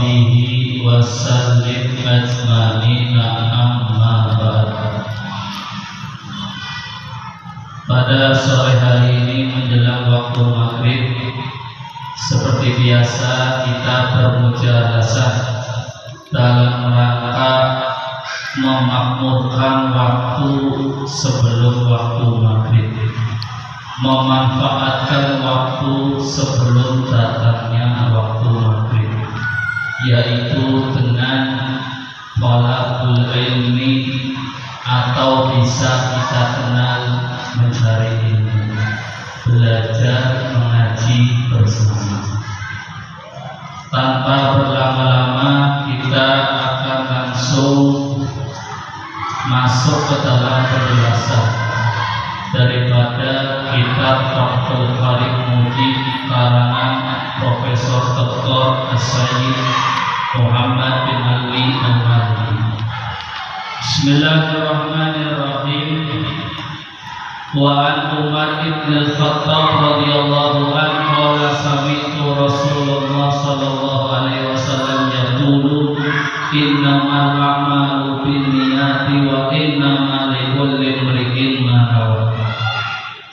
sahbihi wa sallim ajma'ina amma ba'd. Pada sore hari ini menjelang waktu maghrib, seperti biasa kita bermujalasah dalam rangka memakmurkan waktu sebelum waktu maghrib, memanfaatkan waktu sebelum datangnya waktu maghrib, yaitu dengan thalabul ilmi atau bisa kita kenal mencari ilmu, belajar mengaji bersama. Tanpa berlama-lama kita akan langsung masuk ke dalam penjelasan daripada kitab Fathul Qarib Mu'in karangan Profesor Dr. As-Sayyid Muhammad bin Ali Al-Maliki. Bismillahirrahmanirrahim. Wa an Umar ibn al-Khattab radhiyallahu anhu qala sami'tu Rasulullah sallallahu alaihi wasallam yaqulu innamal a'malu binniyati wa innamal likulli imri'in ma nawa.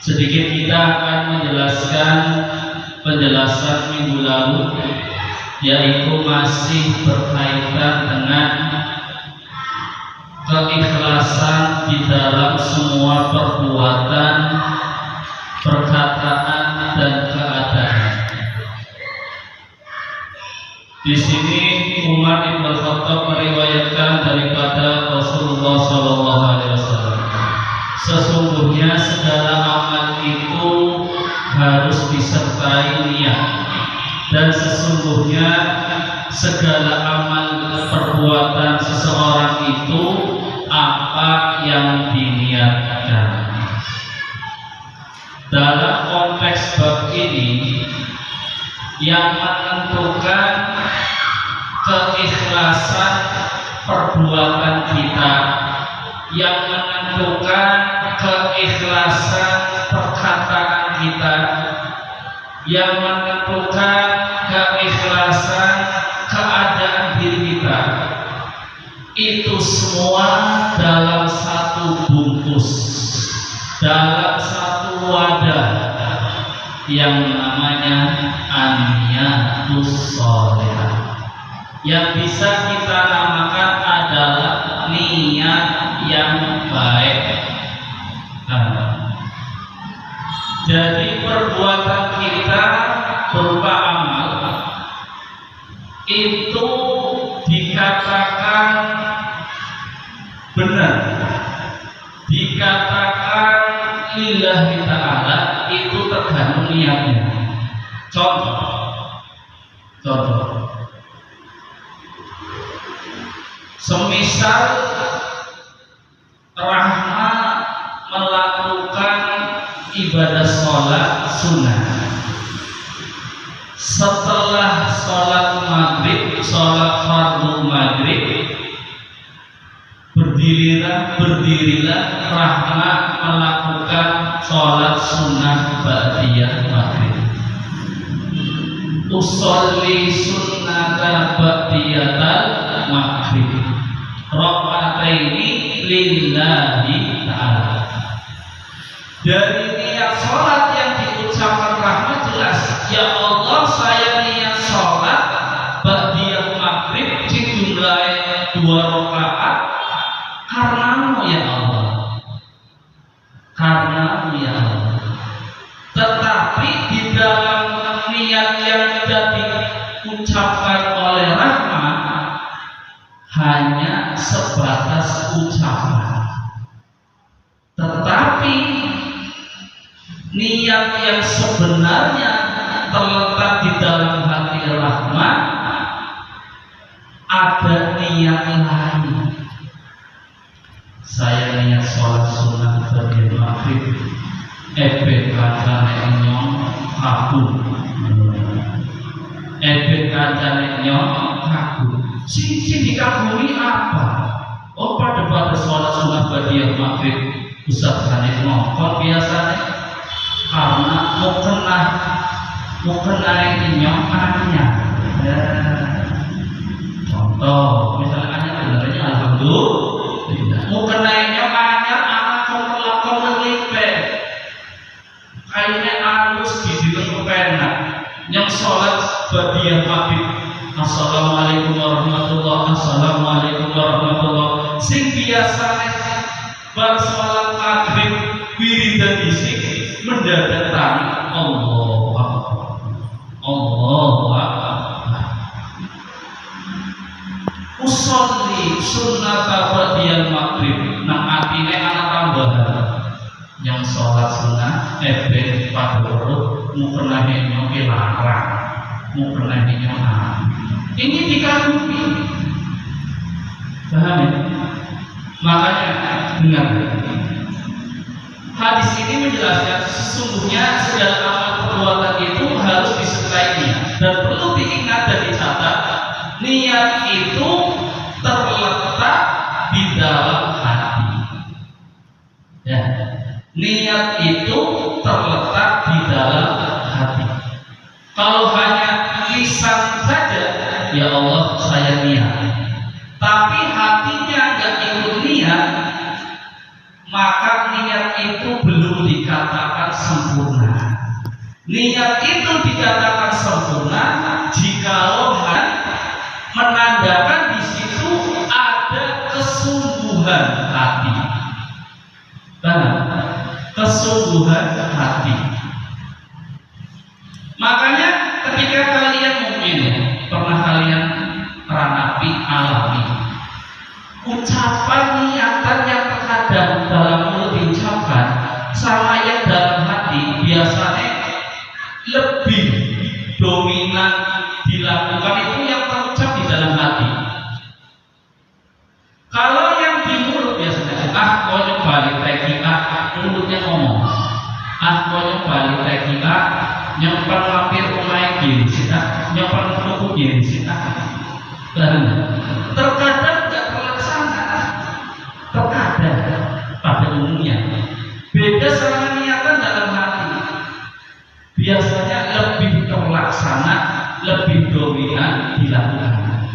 Sedikit kita akan menjelaskan penjelasan minggu lalu, yaitu masih berkaitan dengan keikhlasan di dalam semua perbuatan, perkataan dan keadaan. Di sini Umar bin Khattab meriwayatkan daripada Rasulullah Sallallahu Alaihi Wasallam, sesungguhnya segala amal itu harus disertai niat, dan sesungguhnya segala amal perbuatan seseorang itu apa yang diniatkan. Dalam konteks bab ini, yang menentukan keikhlasan perbuatan kita, yang menentukan keikhlasan perkataan kita, yang menentukan keikhlasan keadaan diri kita, itu semua dalam satu bungkus, dalam satu wadah yang namanya an-niyatus shalihah, yang bisa kita namakan adalah niat yang baik. Jadi perbuatan kita berupa amal itu dikatakan benar, dikatakan lillahi ta'ala, itu tergantung niatnya. Contoh, semisal Rahma melakukan ibadah sholat sunnah, setelah sholat maghrib, sholat fardu maghrib, berdirilah Rahma melakukan sholat sunnah ba'diyah maghrib. Usolli sunnata ba'diyatal maghrib raka'ataini lillahi ta'ala. Dari niat sholat yang diucapkan Rahma jelas, ya Allah, saya niat sholat ba'diyah maghrib jumlahnya 2 rakaat karenamu ya Allah, karenamu ya Allah. Tetapi di dalam niat yang tidak diucapkan oleh Rahma hanya sebatas ucapan, tetapi niat yang sebenarnya terletak di dalam hati Rahma ada niat lain. Saya niat sholat sunnah ba'diyah maghrib, ebek kancane nyong aku, ebek kancane nyong aku. Sing dikagumi apa? Oh, pada sholat sunnah ba'diyah maghrib Ustaz Hanif ngongkon biasanya karena mau kena nyong anaknya. Oh, misalnya anyar benernya alhamdulillah. Mau kenainya anyar anak lakon ngelipe. Kayaknya halus di kepenak. Yang sholat badiah maghrib. Assalamualaikum warahmatullahi Assalamualaikum warahmatullahi. Sing biasane bar sholat maghrib wiridan isik mendadak tangi Allahu Akbar. Allahu Akbar. Usolli sunnata ba'diyal maghrib. Nang atine ana tambahan. Yang sholat sunnah ebe pada urut mukenane nyoke larang. Mukenane nyoke. Ini dikagumi. Paham ya? Makanya dengar. Hadis ini menjelaskan sesungguhnya segala amal perbuatan itu harus disertai niat dan perlu diingat dan dicatat. Niat itu terletak di dalam hati. Ya, niat itu terletak di dalam hati. Kalau hanya lisan saja, ya Allah saya niat, tapi hatinya nggak ikut niat, maka niat itu belum dikatakan sempurna. Niat itu dikatakan sempurna jikalau menandakan di situ ada kesungguhan hati. Kesungguhan hati. Makanya ketika kalian mungkin pernah kalian ranapi alami ucapan niatan yang terkadang dalam mulut diucapkan sama yang dalam hati biasanya lebih dominan dilakukan itu yang terucap di dalam hati. Kalau yang di mulut biasanya kau balik lagi mulutnya ngomong kau balik lagi nyempan mampir umai gini nyempan kuku gini terkadang tidak terlaksana, terkadang pada umumnya beda sama niatan dalam hati biasanya lebih terlaksana, lebih dominan dilakukan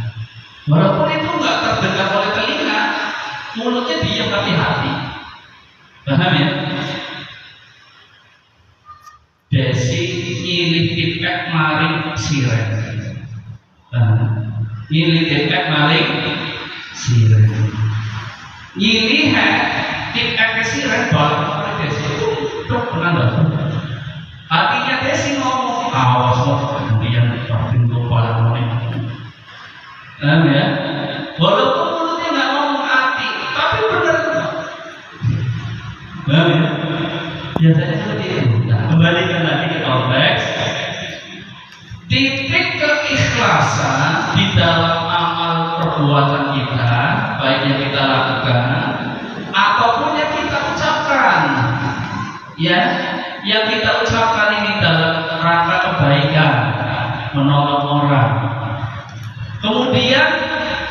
walaupun itu nggak terdengar oleh telinga, mulutnya diam tapi hati. Paham ya? Desi nyilih tipek maring siren. Nyilih tipek maring siren. Nyilih tipek ke siren balik ke desi. Tuh pernah nggak? Hatinya desi ngomong awas loh kemudian pintu kepala monik. Paham ya? Walaupun mulutnya nggak ngomong hati, tapi benar. Paham ya? Biasanya seperti itu. Nah, kembalikan lagi ke konteks. Titik keikhlasan di dalam amal perbuatan kita, baik yang kita lakukan ataupun yang kita ucapkan, ya, yang kita ucapkan ini dalam rangka kebaikan, menolong orang. Kemudian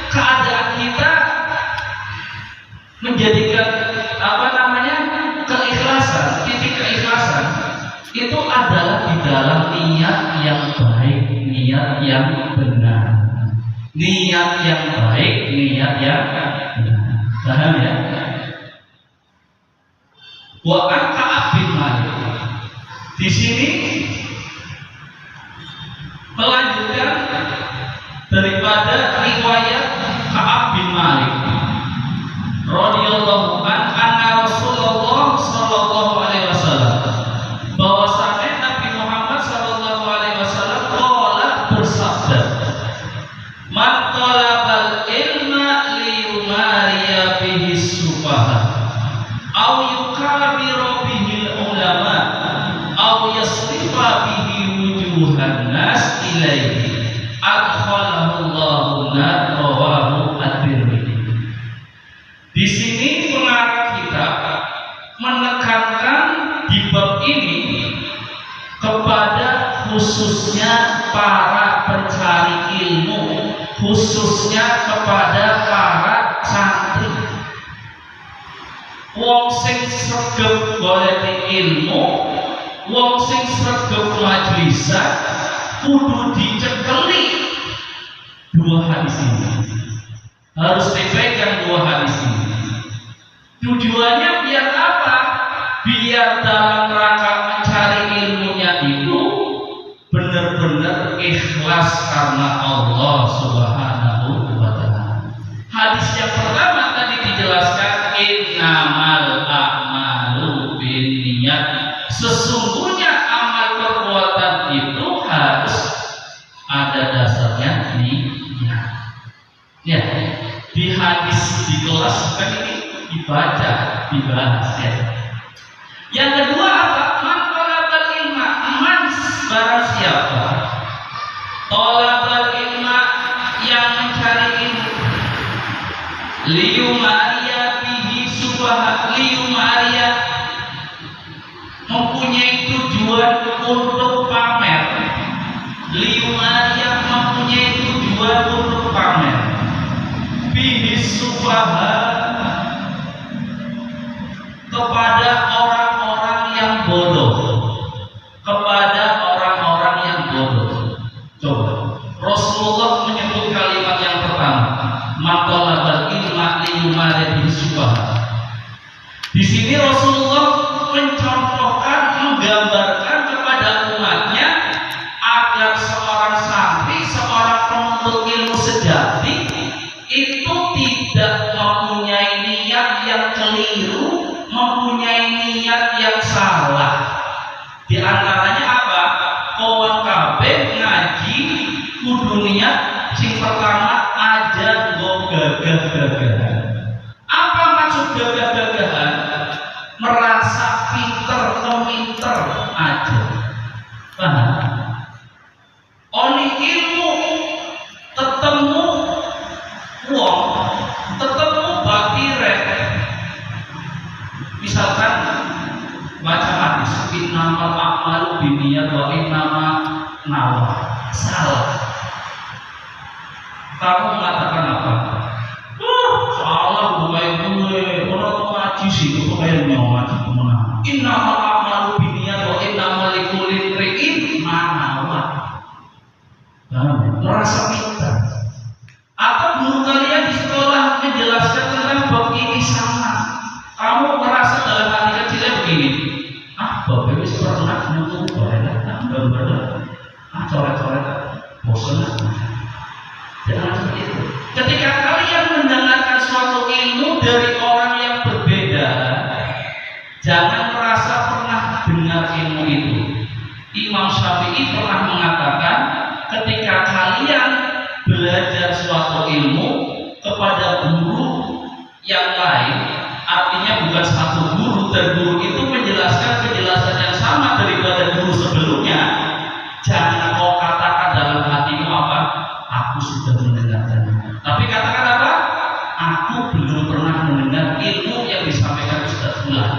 keadaan kita menjadikan keikhlasan, titik keikhlasan itu adalah di dalam niat yang baik, niat yang benar, niat yang baik, niat yang benar. Paham ya? Wa Ka'ab bin Malik di sini melanjutkan daripada riwayat Ka'ab bin Malik radhiyallahu anna Rasulullah sallallahu alaihi wasallam bahwasanya Nabi Muhammad sallallahu alaihi wasallam qala bersabda man talabal ilma liyumariya bihi sufaha aw yukabiru bihi ulama aw yasrifa bihi wujuhan nas ilaihi adkhalahu Allahu nar rawahu at-Tirmidzi. Di sini pengarang kitab menekankan di bab ini kepada khususnya para pencari ilmu, khususnya kepada para santri. Wong sing sregep golek ilmu, wong sing sregep majlisan kudu dicekeli dua hadis ini. Harus dipegang dua hadis ini. Tujuannya biar apa? Biar dalam rangka mencari ilmunya itu benar-benar ikhlas karena Allah Subhanahu wa ta'ala. Hadis yang pertama tadi dijelaskan innamal a'malu binniyat. Sesungguhnya amal perbuatan itu harus ada dasarnya niat. Ya, di hadis di kelas kan ini dibaca, dibahas ya. Yang kedua apa? Man talabal ilma, man barang siapa talabal ilma yang mencari ilmu liyumariya bihi subah, liyumariya mempunyai tujuan untuk pamer, liyumariya mempunyai tujuan untuk pamer, bihi subah kepada orang-orang yang bodoh, kepada orang-orang yang bodoh. Coba Rasulullah menyebut kalimat yang pertama, maqalabal ilma liyumariya bihi subah. Di sini Rasulullah mencontohkan, menggambarkan kepada umatnya agar seorang santri, seorang penuntut ilmu sejati itu tidak mempunyai niat yang keliru, mempunyai niat yang salah. Di antaranya apa? Kawan kabeh ngaji kudu niat sing pertama aja nggo gagah-gagahan. Apa maksud gagah-gagahan? Merasa pinter, meminter aja. Paham? Oni ilmu ketemu wong, ketemu bakire. Misalkan baca hadis innamal a'malu binniyat wa innama nawa. Salah. Kamu mengatakan apa? Salah bukan gue. Orang ngaji sih itu kayak ngaji kemana? Innamal a'malu binniyat wa innamal likulli imri'in ma nawa. Merasa pintar. Atau guru kalian di sekolah menjelaskan tentang bab ini sama. Kamu merasa dalam hati kecilnya begini, bab ini pernah nyentuh banyak, gambar-gambar, coret-coret, bosan. Jangan seperti itu. Ketika kalian mendengarkan suatu ilmu dari orang yang berbeda, jangan merasa pernah dengar ilmu itu. Imam Syafi'i pernah mengatakan, ketika kalian belajar suatu ilmu kepada guru yang lain, artinya bukan satu guru dan guru itu menjelaskan penjelasan yang sama daripada guru sebelumnya, jangan kau katakan dalam hatimu apa? Aku sudah mendengarkannya. Tapi katakan apa? Aku belum pernah mendengar ilmu yang disampaikan Ustaz Fulan.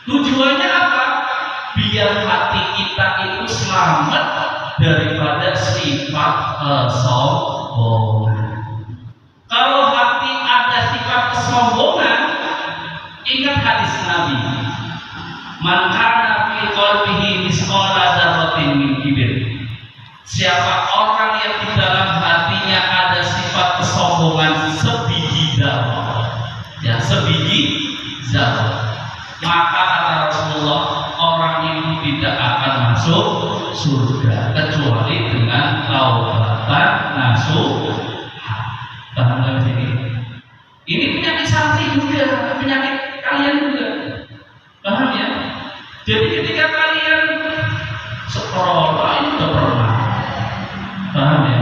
Tujuannya apa? Biar hati kita itu selamat daripada sifat kesombongan. Kalau hati ada sifat kesombongan, ingat hadis Nabi, man kana fi qalbihi misqala dzarratin min kibir. Siapa orang yang di dalam hatinya ada sifat kesombongan sebiji zarrah, ya sebiji zarrah, maka kata Rasulullah, orang itu tidak akan masuk surga kecuali dengan taubatan nasuha. Paham nggak sini? Ini penyakit santri juga, penyakit kalian juga. Paham ya? Jadi ketika kalian sekolah ini udah pernah, paham ya?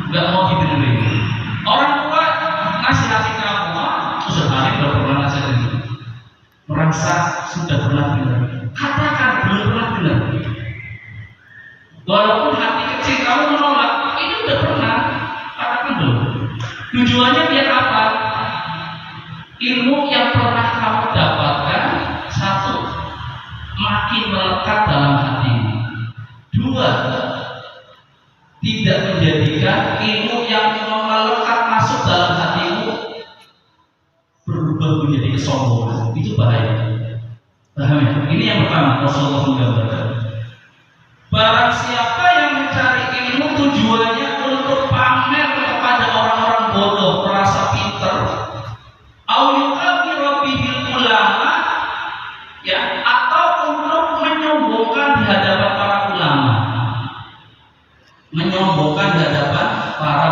Nggak mau diberi. Orang tua nasihati kamu, sehari udah pernah nasihati. Merasa sudah pernah dengar. Katakan belum pernah dengar. Walaupun hati kecil kamu menolak, ini udah pernah. Katakan belum. Tujuannya biar apa? Ilmu yang pernah kamu dapatkan, satu, makin melekat dalam hatimu. Dua, tidak menjadikan ilmu yang melekat masuk dalam hatimu berubah menjadi kesombongan. Itu bahaya. Paham ya? Ini yang pertama Rasulullah menggambarkan. Barang siapa yang mencari ilmu tujuannya untuk pamer kepada orang-orang bodoh, menyombongkan di hadapan para ulama, menyombongkan di hadapan para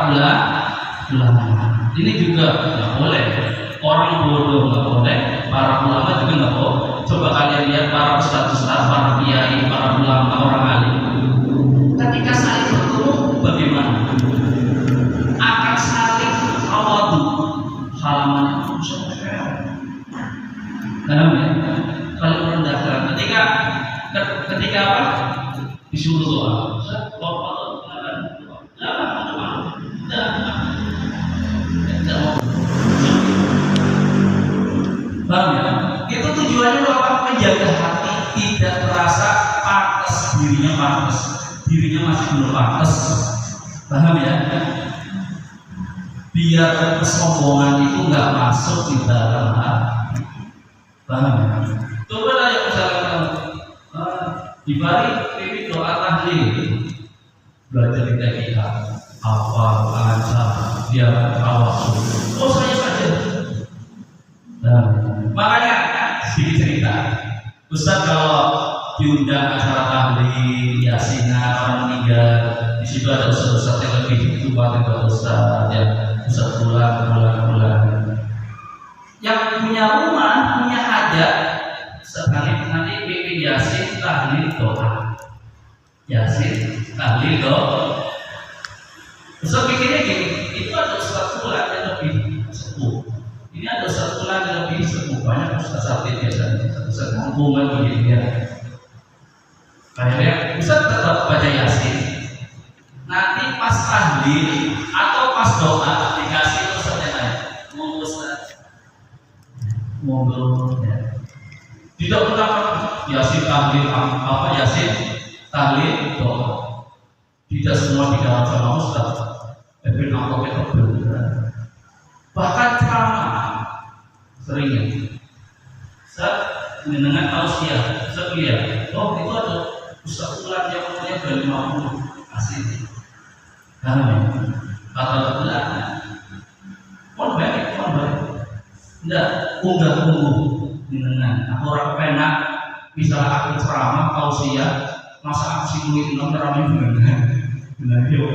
ulama. Ini juga nggak boleh. Orang bodoh nggak boleh, para ulama juga nggak boleh. Coba kalian lihat para ustadz, para kiai, para ulama, orang alim. Ketika saling bertemu, bagaimana? Akan saling tawadu, halaman paham ya? Kalau merendahkan, ketika apa? Disuruh doa. Paham ya? Itu tujuannya apa? Menjaga hati tidak terasa pantas, dirinya masih belum pantas. Paham ya? Biar kesombongan itu nggak masuk di dalam hati. Paham ya? Coba lah yang misalkan di balik ini doa tahlil, belajar di TKI, apa baca, biar tawasul. Oh saya saja. Nah, makanya sedikit cerita. Ustaz kalau diundang acara tahlil, yasinan, orang meninggal, di situ ada ustaz yang lebih tua daripada ustaz, ya ustaz pulang. Yang punya rumah, punya hajat, sekali nanti pimpin yasin, tahlil, doa. Yasin, tahlil, doa. Ustaz pikirnya gini, itu ada ustaz pulang yang lebih sepuh. Ini ada ustaz pulang yang lebih sepuh. Banyak ustaz sakit biasanya, ustaz ngomong begini ya. Akhirnya ustaz tetap baca yasin. Nanti pas tahlil atau pas doa dikasih ustaznya nanya, mau ustaz, monggo ya. Tidak pernah yasin tahlil apa yasin tahlil doa. Tidak semua dijawab sama ustaz. Tapi nampak itu bahkan ceramah seringnya. Saat mendengar tausiah, sekian. Oh itu ada ustaz ulang yang umurnya dari 50 asli. Karena kata betul. Kon baik. Tidak unggah mendengar. Orang penak misalnya aku ceramah tausiah, masa aku simuin nomor ramai benar dia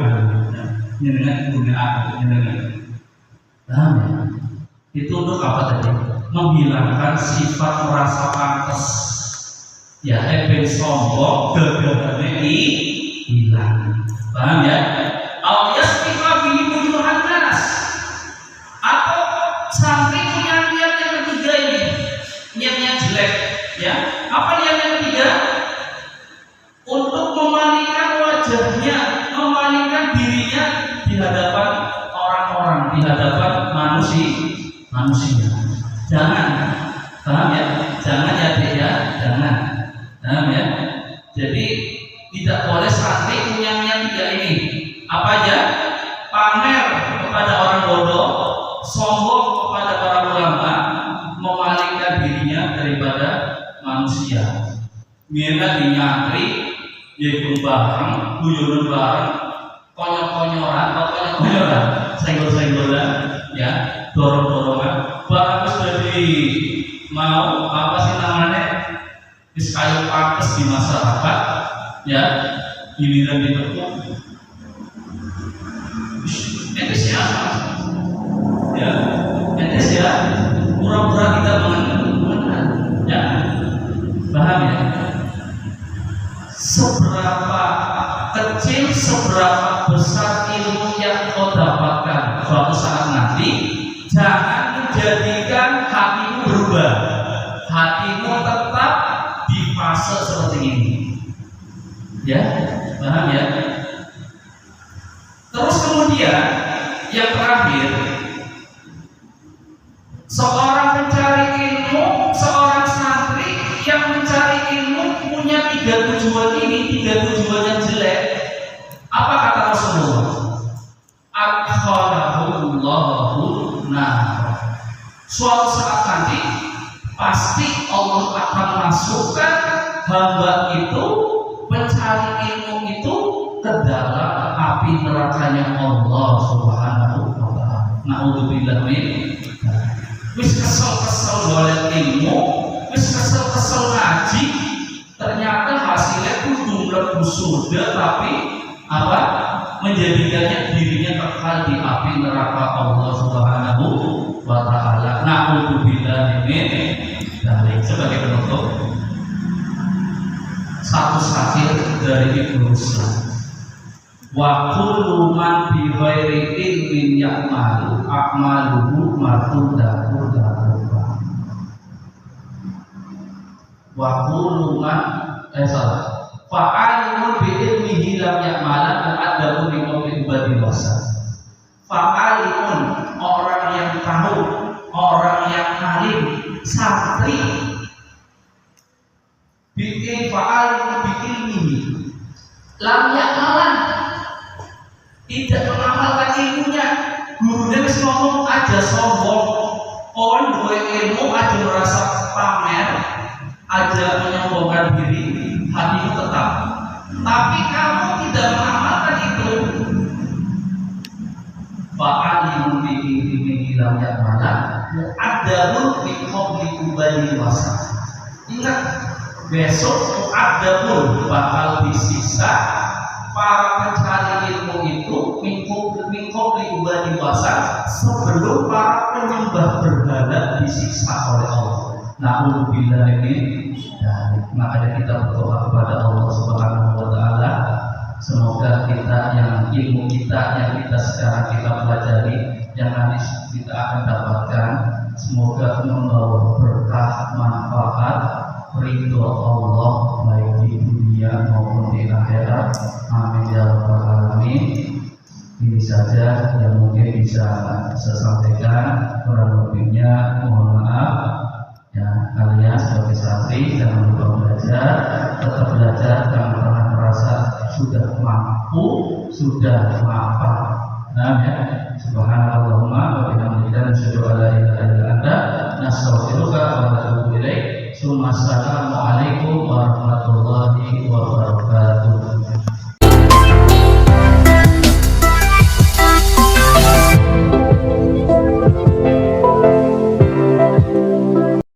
mendengar mendengar. Nah, itu untuk apa tadi? Menghilangkan sifat merasa pantas. Ya, sombong, gagahnya hilang. Paham ya? Alias kita bihi nas. Atau sampai punya niat yang ketiga ini, niatnya jelek. Ya, apa niat yang ketiga? Untuk memalingkan wajahnya, memalingkan dirinya di hadapan orang-orang, di hadapan manusia. Jangan, paham ya? Jangan ya dek ya, jangan. Paham ya? Jadi tidak boleh santri punya niat tiga ini. Apa aja? Pamer kepada orang bodoh, sombong kepada para ulama, memalingkan dirinya daripada manusia. Mirna dinyatri, yaitu bareng, guyonan bareng, konyol-konyolan, senggol-senggolan, ya, dorong-dorongan. Bagus dari mau apa sih namanya? Kayu pantas di masyarakat, ya, giliran di depan. Itu siapa? Ya, itu siapa? Pura-pura kita mengenal, ya, paham ya? Seberapa kecil, seberapa besar ilmu yang kau dapatkan suatu saat nanti, jangan menjadikan hatimu berubah. Hatimu tetap di fase seperti ini. Ya, paham ya? Terus kemudian yang terakhir, seorang pencari ilmu, seorang santri yang mencari ilmu punya tiga tujuan ini, tiga tujuan yang jelek. Apa kata Rasulullah? Adkhalahullahu nar. Suatu saat nanti pasti Allah akan masukkan hamba itu, pencari ilmu itu, ke dalam api nerakanya Allah Subhanahu wa ta'ala. Na'udzubillah min. Wis kesel-kesel golek ilmu, wis kesel-kesel ngaji, ternyata hasilnya merebut surga tapi apa? Menjadikannya dirinya kekal di api neraka Allah Subhanahu wa taala. Na'udzubillah min dzalik. Sebagai penutup, satu syair dari Ibnu Ruslan. Wa kullu man bi ghairi ilmin ya'malu a'maluhu martudatun daruba. Wa kullu man fa'alimun bi ilmihi lam ya'malan adabu bi qawli ibadi wasa. Fa'alimun, orang yang tahu, orang yang alim, santri. Bikin fa'alimun bi ilmihi lam ya'malan, tidak mengamalkan ilmunya. Gurunya wis ngomong aja sombong, orang duwe ilmu aja merasa pamer, aja menyombongkan diri, hatimu tetap. Tapi kamu tidak mengamalkan itu. Fa'alimun bi ilmihi lam ya'malan adabu bi qawli ubali wasa. Ingat, besok adabun bakal disiksa para pencari ilmu itu mingkop diubah dewasa sebelum para penyembah berhala disiksa oleh Allah. Na'udzubillah min dzalik. Makanya kita berdoa kepada Allah Subhanahu wa taala, semoga kita yang ilmu kita yang kita sekarang kita pelajari, yang nanti kita akan dapatkan, semoga membawa berkah, manfaat, ridho Allah baik di dunia maupun di akhirat. Amin ya rabbal alamin. Ini saja yang mungkin bisa saya sampaikan. Kurang lebihnya mohon maaf. Ya, kalian sebagai santri jangan lupa belajar, tetap belajar, jangan pernah merasa sudah mampu, sudah mapan. Nah, ya. Subhanallahumma wa bihamdika nasyhadu an la ilaha illa anta nastaghfiruka wa natubu ilaik. Assalamualaikum warahmatullahi wabarakatuh.